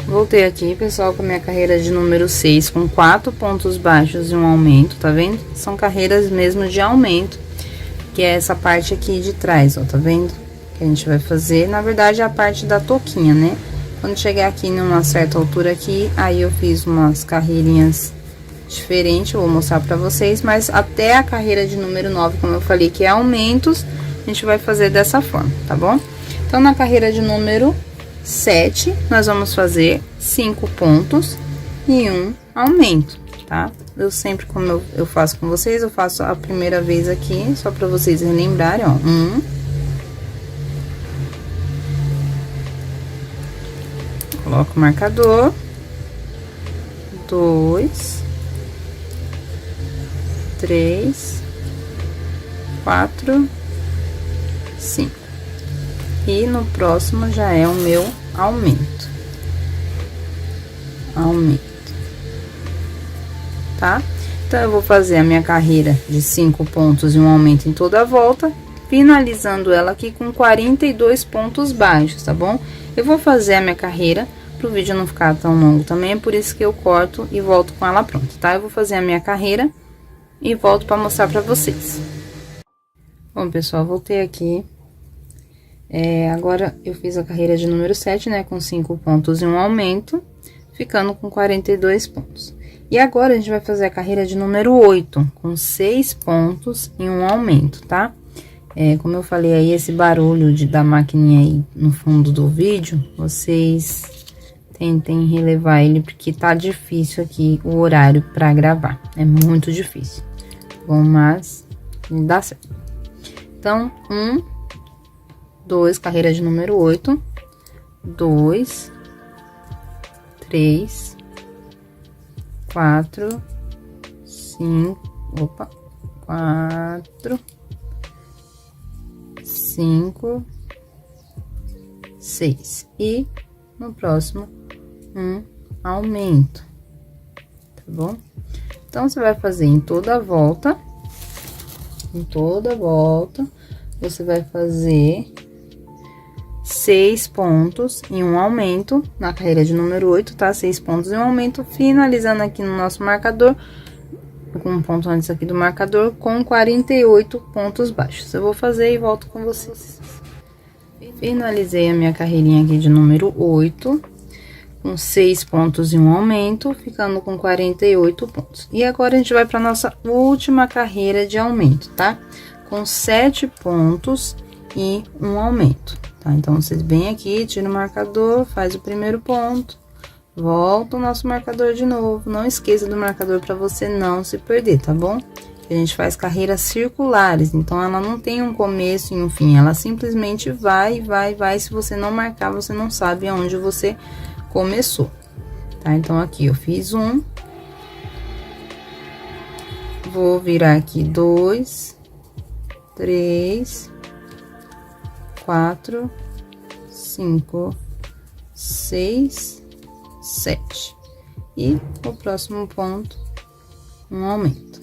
Voltei aqui, pessoal, com a minha carreira de número 6, com 4 pontos baixos e um aumento, tá vendo? São carreiras mesmo de aumento, que é essa parte aqui de trás, ó, tá vendo? Que a gente vai fazer, na verdade, é a parte da touquinha, né? Quando chegar aqui numa certa altura aqui, aí eu fiz umas carreirinhas diferentes, eu vou mostrar pra vocês, mas até a carreira de número 9, como eu falei, que é aumentos, a gente vai fazer dessa forma, tá bom? Então, na carreira de número 7, nós vamos fazer 5 pontos e um aumento, tá? Eu sempre, como eu faço com vocês, eu faço a primeira vez aqui, só pra vocês relembrarem, ó, 1... Coloco o marcador, 2, 3, 4, 5. E no próximo já é o meu aumento. Tá? Então, eu vou fazer a minha carreira de 5 pontos e um aumento em toda a volta, finalizando ela aqui com 42 pontos baixos, tá bom? Eu vou fazer a minha carreira pro vídeo não ficar tão longo também, é por isso que eu corto e volto com ela pronta, tá? Eu vou fazer a minha carreira e volto para mostrar para vocês. Bom, pessoal, voltei aqui. Agora eu fiz a carreira de número 7, né? Com 5 pontos e um aumento, ficando com 42 pontos. E agora a gente vai fazer a carreira de número 8, com 6 pontos e um aumento, tá? Como eu falei aí, esse barulho da maquininha aí no fundo do vídeo, vocês tentem relevar ele, porque tá difícil aqui o horário pra gravar. É muito difícil. Bom, mas dá certo. Então, 1, 2, carreira de número 8, 2, 3, 4, 5, 4, 5, 6. E no próximo, um aumento, tá bom? Então, você vai fazer em toda a volta, você vai fazer 6 pontos e um aumento na carreira de número 8, tá? 6 pontos e um aumento, finalizando aqui no nosso marcador, com um ponto antes aqui do marcador, com 48 pontos baixos. Eu vou fazer e volto com vocês. Finalizei a minha carreirinha aqui de número 8, com 6 pontos e um aumento, ficando com 48 pontos. E agora a gente vai para nossa última carreira de aumento, tá? Com 7 pontos e um aumento, tá? Então, vocês vêm aqui, tira o marcador, faz o primeiro ponto, volta o nosso marcador de novo. Não esqueça do marcador para você não se perder, tá bom? A gente faz carreiras circulares, então ela não tem um começo e um fim, ela simplesmente vai. Se você não marcar, você não sabe aonde você começou, tá? Então, aqui eu fiz um, vou virar aqui 2, 3, 4, 5, 6, 7. E o próximo ponto, um aumento.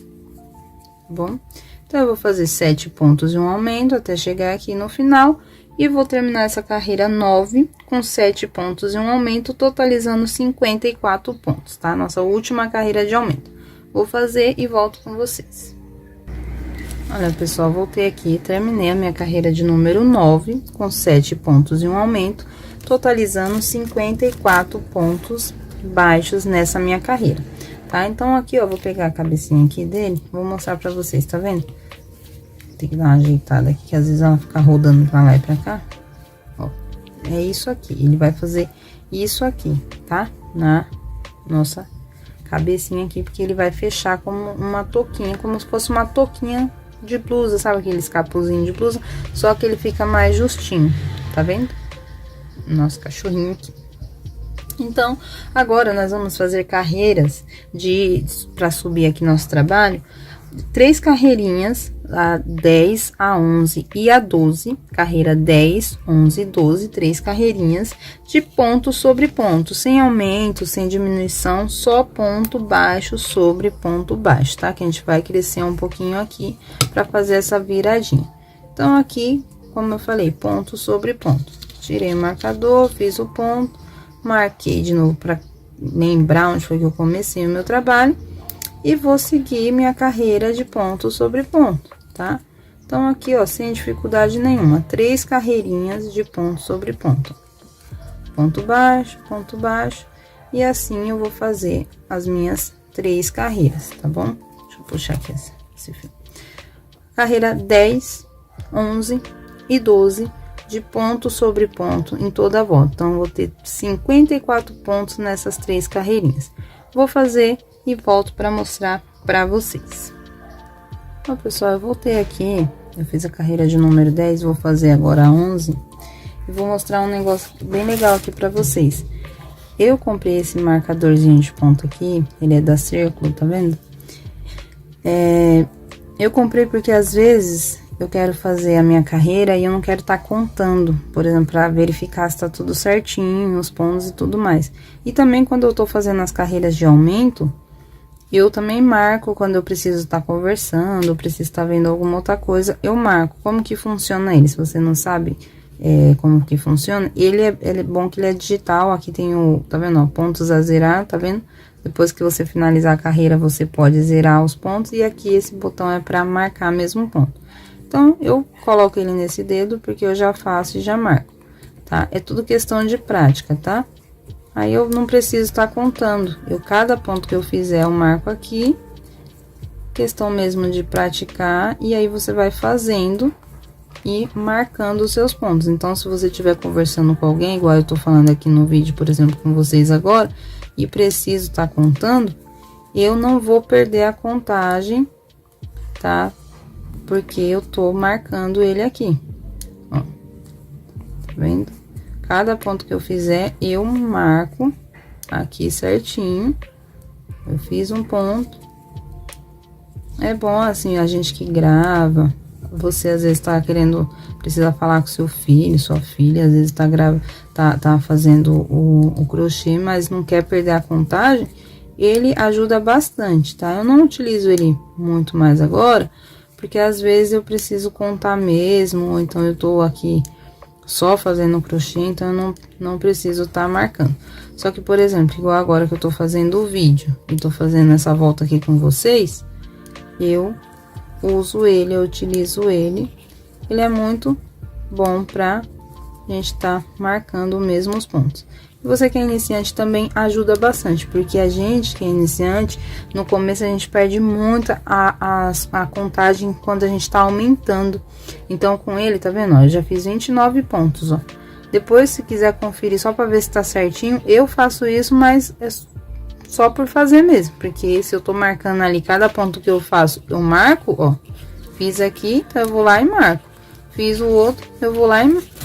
bom? Então, eu vou fazer 7 pontos e um aumento até chegar aqui no final. E vou terminar essa carreira 9 com 7 pontos e um aumento, totalizando 54 pontos, tá? Nossa última carreira de aumento. Vou fazer e volto com vocês. Olha, pessoal, voltei aqui, terminei a minha carreira de número 9 com 7 pontos e um aumento, totalizando 54 pontos baixos nessa minha carreira, tá? Então, aqui, ó, vou pegar a cabecinha aqui dele, vou mostrar pra vocês, tá vendo? Tem que dar uma ajeitada aqui, que às vezes ela fica rodando pra lá e pra cá. Ó, é isso aqui, ele vai fazer isso aqui, tá? Na nossa cabecinha aqui, porque ele vai fechar como uma touquinha, como se fosse uma touquinha de blusa, sabe aqueles capuzinhos de blusa? Só que ele fica mais justinho, tá vendo? Nosso cachorrinho aqui. Então, agora nós vamos fazer carreiras pra subir aqui nosso trabalho, 3 carreirinhas, a 10, a 11 e a 12, carreira 10, 11, 12, 3 carreirinhas de ponto sobre ponto, sem aumento, sem diminuição, só ponto baixo sobre ponto baixo, tá? Que a gente vai crescer um pouquinho aqui pra fazer essa viradinha. Então, aqui, como eu falei, ponto sobre ponto. Tirei o marcador, fiz o ponto, marquei de novo pra lembrar onde foi que eu comecei o meu trabalho. E vou seguir minha carreira de ponto sobre ponto, tá? Então, aqui, ó, sem dificuldade nenhuma, 3 carreirinhas de ponto sobre ponto. Ponto baixo, e assim eu vou fazer as minhas 3 carreiras, tá bom? Deixa eu puxar aqui esse fio. Carreira 10, 11 e 12 de ponto sobre ponto em toda a volta. Então, eu vou ter 54 pontos nessas 3 carreirinhas. Vou fazer e volto para mostrar para vocês. Então, pessoal, eu voltei aqui, eu fiz a carreira de número 10, vou fazer agora a 11 e vou mostrar um negócio bem legal aqui para vocês. Eu comprei esse marcadorzinho de ponto aqui, ele é da Círculo, tá vendo? Eu comprei porque às vezes eu quero fazer a minha carreira e eu não quero estar contando, por exemplo, para verificar se tá tudo certinho, os pontos e tudo mais. E também quando eu tô fazendo as carreiras de aumento, eu também marco quando eu preciso estar conversando, preciso estar vendo alguma outra coisa, eu marco. Como que funciona ele? Se você não sabe como que funciona, ele é bom que ele é digital, aqui tem tá vendo, ó, pontos a zerar, tá vendo? Depois que você finalizar a carreira, você pode zerar os pontos, e aqui esse botão é para marcar mesmo ponto. Então, eu coloco ele nesse dedo, porque eu já faço e já marco, tá? É tudo questão de prática, tá? Aí, eu não preciso estar contando. Cada ponto que eu fizer, eu marco aqui. Questão mesmo de praticar. E aí, você vai fazendo e marcando os seus pontos. Então, se você estiver conversando com alguém, igual eu tô falando aqui no vídeo, por exemplo, com vocês agora, e preciso estar contando, eu não vou perder a contagem, tá? Porque eu tô marcando ele aqui. Ó. Tá vendo? Cada ponto que eu fizer, eu marco aqui certinho. Eu fiz um ponto. É bom, assim, a gente que grava, você às vezes tá precisa falar com seu filho, sua filha, às vezes tá fazendo o crochê, mas não quer perder a contagem, ele ajuda bastante, tá? Eu não utilizo ele muito mais agora, porque às vezes eu preciso contar mesmo, ou então eu tô aqui só fazendo crochê, então eu não preciso estar marcando. Só que, por exemplo, igual agora que eu tô fazendo o vídeo e tô fazendo essa volta aqui com vocês, eu uso ele, eu utilizo ele. Ele é muito bom pra gente tá marcando mesmo os pontos. E você que é iniciante também ajuda bastante, porque a gente que é iniciante, no começo a gente perde muito a contagem quando a gente tá aumentando. Então, com ele, tá vendo, ó, eu já fiz 29 pontos, ó. Depois, se quiser conferir só pra ver se tá certinho, eu faço isso, mas é só por fazer mesmo, porque se eu tô marcando ali cada ponto que eu faço, eu marco, ó, fiz aqui, então eu vou lá e marco. Fiz o outro, eu vou lá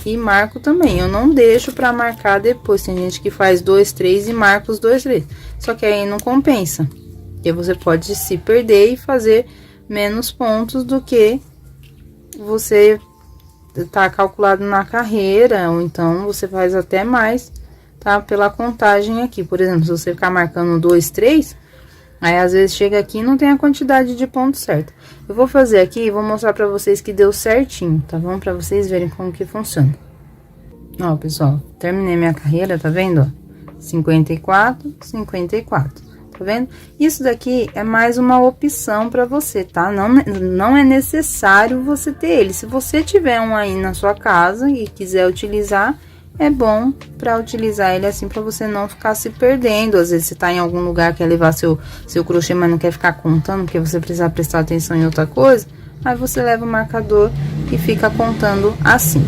e marco também. Eu não deixo pra marcar depois. Tem gente que faz 2, 3 e marca os 2, 3. Só que aí não compensa. Porque você pode se perder e fazer menos pontos do que você tá calculado na carreira. Ou então você faz até mais, tá? Pela contagem aqui. Por exemplo, se você ficar marcando 2, 3, Aí, às vezes, chega aqui e não tem a quantidade de pontos certa. Eu vou fazer aqui e vou mostrar pra vocês que deu certinho, tá bom? Pra vocês verem como que funciona. Ó, pessoal, terminei minha carreira, tá vendo, ó? 54, 54, tá vendo? Isso daqui é mais uma opção pra você, tá? Não é necessário você ter ele. Se você tiver um aí na sua casa e quiser utilizar, é bom pra utilizar ele assim, pra você não ficar se perdendo. Às vezes você tá em algum lugar, quer levar seu crochê, mas não quer ficar contando, porque você precisa prestar atenção em outra coisa. Aí você leva o marcador e fica contando assim,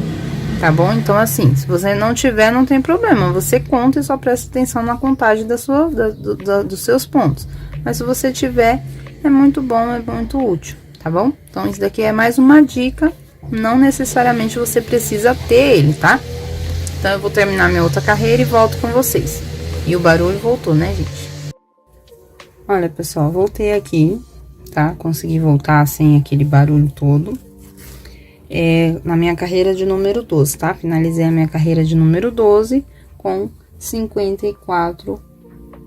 tá bom? Então, assim, se você não tiver, não tem problema. Você conta e só presta atenção na contagem dos seus pontos. Mas se você tiver, é muito bom, é muito útil, tá bom? Então, isso daqui é mais uma dica. Não necessariamente você precisa ter ele, tá? Então, eu vou terminar minha outra carreira e volto com vocês. E o barulho voltou, né, gente? Olha, pessoal, voltei aqui, tá? Consegui voltar sem aquele barulho todo. Na minha carreira de número 12, tá? Finalizei a minha carreira de número 12 com 54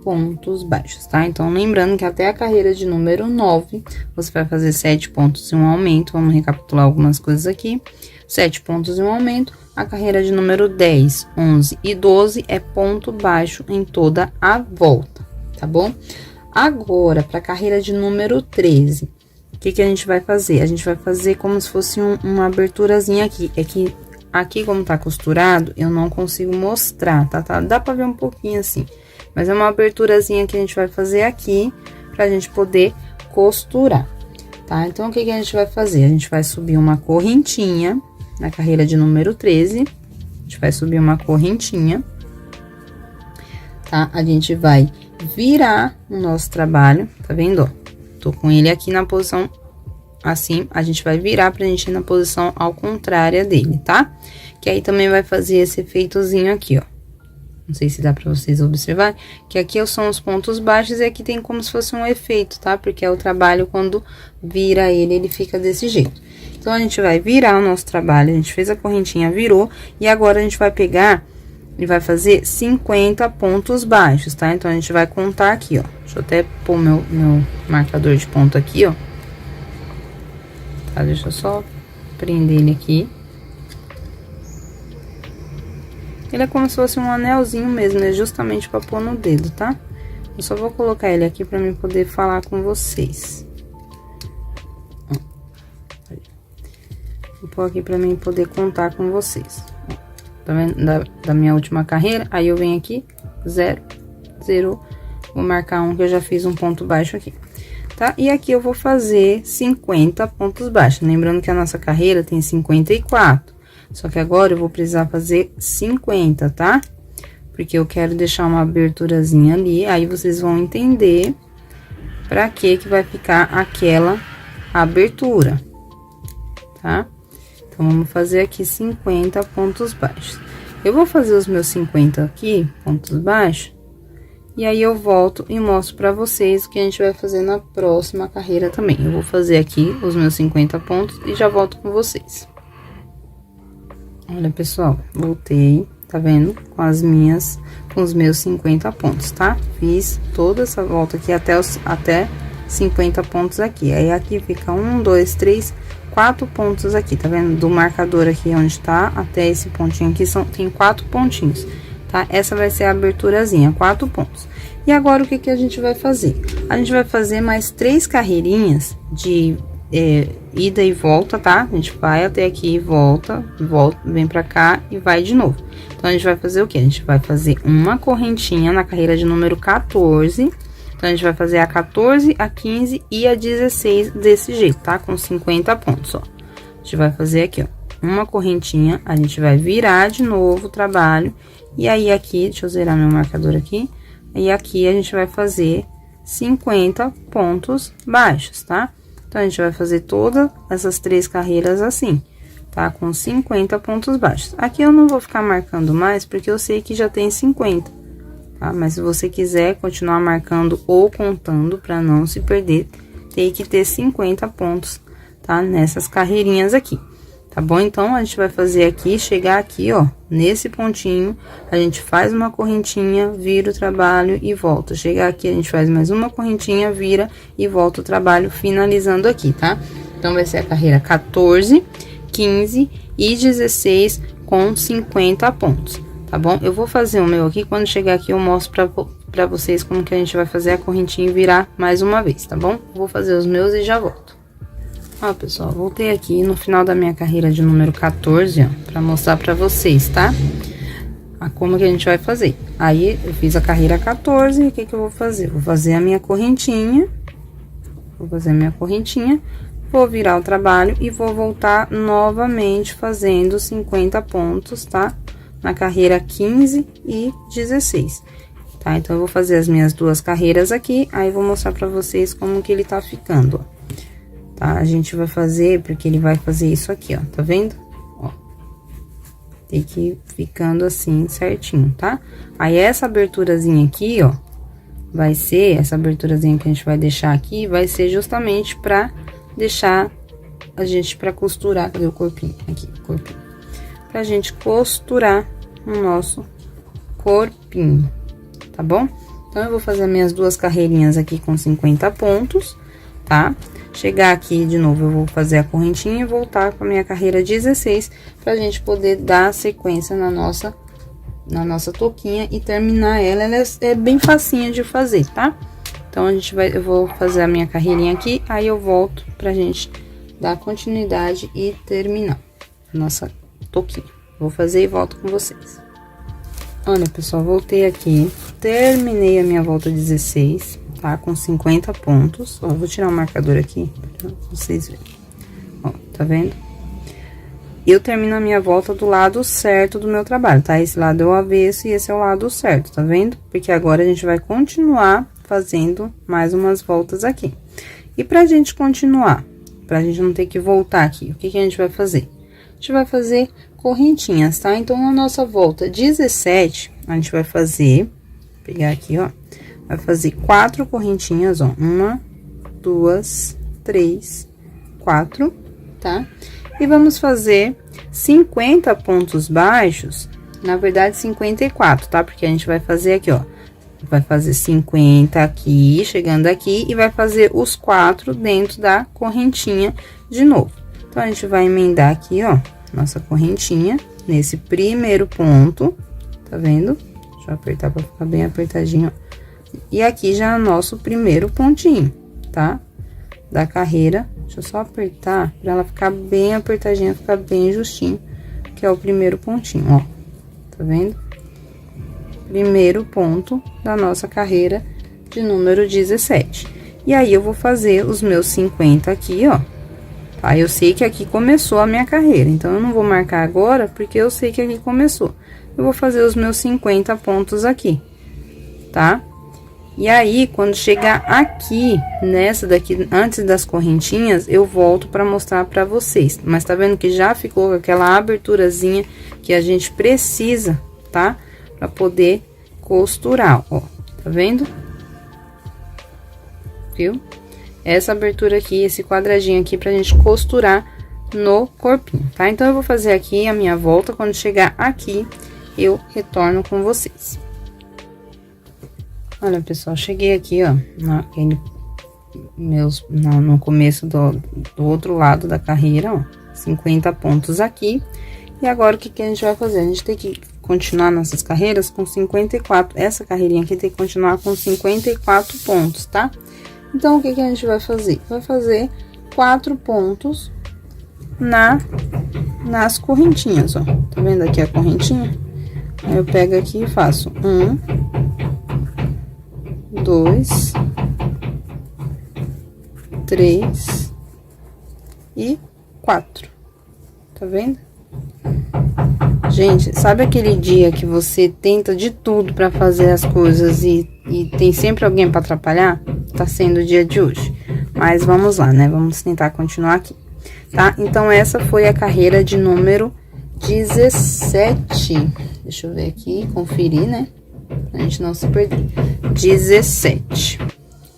pontos baixos, tá? Então, lembrando que até a carreira de número 9, você vai fazer 7 pontos e um aumento. Vamos recapitular algumas coisas aqui. 7 pontos e um aumento. A carreira de número 10, 11 e 12 é ponto baixo em toda a volta, tá bom? Agora, para a carreira de número 13, o que a gente vai fazer? A gente vai fazer como se fosse uma aberturazinha aqui. É que aqui, como tá costurado, eu não consigo mostrar, tá? Dá pra ver um pouquinho assim. Mas é uma aberturazinha que a gente vai fazer aqui, pra gente poder costurar, tá? Então, o que a gente vai fazer? A gente vai subir uma correntinha na carreira de número 13. A gente vai subir uma correntinha, tá? A gente vai virar o nosso trabalho, tá vendo, ó? Tô com ele aqui na posição assim, a gente vai virar pra gente ir na posição ao contrária dele, tá? Que aí também vai fazer esse efeitozinho aqui, ó. Não sei se dá pra vocês observar, que aqui são os pontos baixos e aqui tem como se fosse um efeito, tá? Porque é o trabalho, quando vira ele fica desse jeito. Então, a gente vai virar o nosso trabalho, a gente fez a correntinha, virou, e agora a gente vai pegar e vai fazer 50 pontos baixos, tá? Então, a gente vai contar aqui, ó. Deixa eu até pôr meu marcador de ponto aqui, ó. Tá? Deixa eu só prender ele aqui. Ele é como se fosse um anelzinho mesmo, né? Justamente pra pôr no dedo, tá? Eu só vou colocar ele aqui pra mim poder falar com vocês. Vou pôr aqui pra mim poder contar com vocês. Tá vendo? Da minha última carreira, aí eu venho aqui, 0, 0, vou marcar um que eu já fiz um ponto baixo aqui, tá? E aqui eu vou fazer 50 pontos baixos, lembrando que a nossa carreira tem 54, só que agora eu vou precisar fazer 50, tá? Porque eu quero deixar uma aberturazinha ali, aí vocês vão entender pra que vai ficar aquela abertura, tá? Então, vamos fazer aqui 50 pontos baixos. Eu vou fazer os meus 50 aqui, pontos baixos, e aí eu volto e mostro pra vocês o que a gente vai fazer na próxima carreira também. Eu vou fazer aqui os meus 50 pontos e já volto com vocês. Olha, pessoal, voltei, tá vendo? Com os meus 50 pontos, tá? Fiz toda essa volta aqui até 50 pontos aqui. Aí, aqui fica 1, 2, 3, 4 pontos aqui, tá vendo? Do marcador aqui onde tá até esse pontinho aqui, tem 4 pontinhos, tá? Essa vai ser a aberturazinha, 4 pontos. E agora, o que a gente vai fazer? A gente vai fazer mais 3 carreirinhas de ida e volta, tá? A gente vai até aqui e volta, vem pra cá e vai de novo. Então, a gente vai fazer o quê? A gente vai fazer uma correntinha na carreira de número 14. Então, a gente vai fazer a 14, a 15 e a 16 desse jeito, tá? Com 50 pontos, ó. A gente vai fazer aqui, ó, uma correntinha, a gente vai virar de novo o trabalho. E aí, aqui, deixa eu zerar meu marcador aqui. E aqui, a gente vai fazer 50 pontos baixos, tá? Então, a gente vai fazer todas essas 3 carreiras assim, tá? Com 50 pontos baixos. Aqui, eu não vou ficar marcando mais, porque eu sei que já tem 50. Tá? Mas se você quiser continuar marcando ou contando para não se perder, tem que ter 50 pontos, tá? Nessas carreirinhas aqui, tá bom? Então, a gente vai fazer aqui, chegar aqui, ó, nesse pontinho, a gente faz uma correntinha, vira o trabalho e volta. Chegar aqui, a gente faz mais uma correntinha, vira e volta o trabalho, finalizando aqui, tá? Então, vai ser a carreira 14, 15 e 16 com 50 pontos, tá bom? Eu vou fazer o meu aqui, quando chegar aqui eu mostro pra vocês como que a gente vai fazer a correntinha e virar mais uma vez, tá bom? Vou fazer os meus e já volto. Ó, pessoal, voltei aqui no final da minha carreira de número 14, ó, pra mostrar pra vocês, tá? Como que a gente vai fazer. Aí, eu fiz a carreira 14, e o que que eu vou fazer? Vou fazer a minha correntinha, vou virar o trabalho e vou voltar novamente fazendo 50 pontos, tá? Na carreira 15 e 16, tá? Então, eu vou fazer as minhas duas carreiras aqui, aí vou mostrar pra vocês como que ele tá ficando, ó. Tá? A gente vai fazer, porque ele vai fazer isso aqui, ó, tá vendo? Ó, tem que ir ficando assim, certinho, tá? Aí, essa aberturazinha aqui, ó, vai ser, essa aberturazinha que a gente vai deixar aqui, vai ser justamente pra deixar a gente, pra costurar, cadê o corpinho? Aqui, corpinho. Pra gente costurar o nosso corpinho, tá bom? Então, eu vou fazer minhas duas carreirinhas aqui com 50 pontos, tá? Chegar aqui de novo, eu vou fazer a correntinha e voltar com a minha carreira 16, pra gente poder dar sequência na nossa touquinha e terminar ela. Ela é bem facinha de fazer, tá? Então, eu vou fazer a minha carreirinha aqui, aí eu volto pra gente dar continuidade e terminar a nossa touquinha. Vou fazer e volto com vocês. Olha, pessoal, voltei aqui, terminei a minha volta 16, tá? Com 50 pontos. Ó, vou tirar o marcador aqui pra vocês verem. Ó, tá vendo? Eu termino a minha volta do lado certo do meu trabalho, tá? Esse lado é o avesso e esse é o lado certo, tá vendo? Porque agora a gente vai continuar fazendo mais umas voltas aqui. E pra gente continuar, pra gente não ter que voltar aqui, o que que a gente vai fazer? A gente vai fazer correntinhas, tá? Então, na nossa volta 17, a gente vai fazer, vou pegar aqui, ó, vai fazer 4 correntinhas, ó, 1, 2, 3, 4, tá? E vamos fazer 50 pontos baixos, na verdade 54, tá? Porque a gente vai fazer aqui, ó, vai fazer 50 aqui, chegando aqui, e vai fazer os 4 dentro da correntinha de novo. Então, a gente vai emendar aqui, ó, nossa correntinha, nesse primeiro ponto, tá vendo? Deixa eu apertar pra ficar bem apertadinho, ó. E aqui já é o nosso primeiro pontinho, tá? Da carreira. Deixa eu só apertar pra ela ficar bem apertadinha, ficar bem justinho, que é o primeiro pontinho, ó. Tá vendo? Primeiro ponto da nossa carreira de número 17. E aí, eu vou fazer os meus 50 aqui, ó. Tá? Eu sei que aqui começou a minha carreira, então, eu não vou marcar agora, porque eu sei que aqui começou. Eu vou fazer os meus 50 pontos aqui, tá? E aí, quando chegar aqui, nessa daqui, antes das correntinhas, eu volto pra mostrar pra vocês. Mas tá vendo que já ficou com aquela aberturazinha que a gente precisa, tá? Pra poder costurar, ó. Tá vendo? Viu? Essa abertura aqui, esse quadradinho aqui pra gente costurar no corpinho, tá? Então, eu vou fazer aqui a minha volta. Quando chegar aqui, eu retorno com vocês. Olha, pessoal, cheguei aqui, ó, no começo do outro lado da carreira, ó, 50 pontos aqui. E agora, o que que a gente vai fazer? A gente tem que continuar nossas carreiras com 54, essa carreirinha aqui tem que continuar com 54 pontos, tá? Então, o que que a gente vai fazer? Vai fazer 4 pontos nas correntinhas, ó. Tá vendo aqui a correntinha? Aí, eu pego aqui e faço 1, 2, 3 e 4. Tá vendo? Gente, sabe aquele dia que você tenta de tudo pra fazer as coisas e tem sempre alguém pra atrapalhar? Tá sendo o dia de hoje. Mas vamos lá, né? Vamos tentar continuar aqui, tá? Então, essa foi a carreira de número 17. Deixa eu ver aqui, conferir, né? Pra gente não se perder. 17.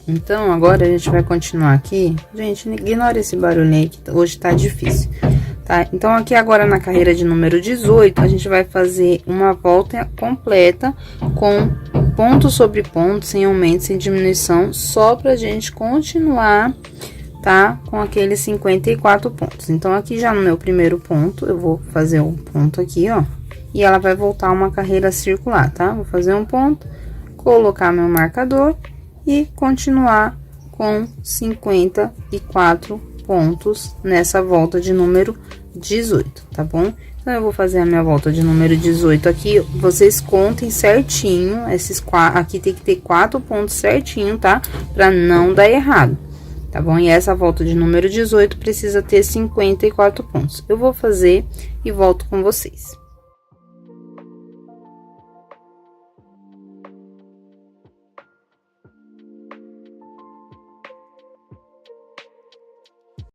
Então, agora a gente vai continuar aqui. Gente, ignora esse barulho aí, que hoje tá difícil. tá? Então, aqui agora na carreira de número 18, a gente vai fazer uma volta completa com ponto sobre ponto, sem aumento, sem diminuição, só pra gente continuar, tá? Com aqueles 54 pontos. Então, aqui já no meu primeiro ponto, eu vou fazer um ponto aqui, ó, e ela vai voltar uma carreira circular, tá? Vou fazer um ponto, colocar meu marcador e continuar com 54 pontos nessa volta de número 18, tá bom? Então, eu vou fazer a minha volta de número 18 aqui, vocês contem certinho, esses aqui tem que ter 4 pontos certinho, tá? Pra não dar errado, tá bom? E essa volta de número 18 precisa ter 54 pontos. Eu vou fazer e volto com vocês.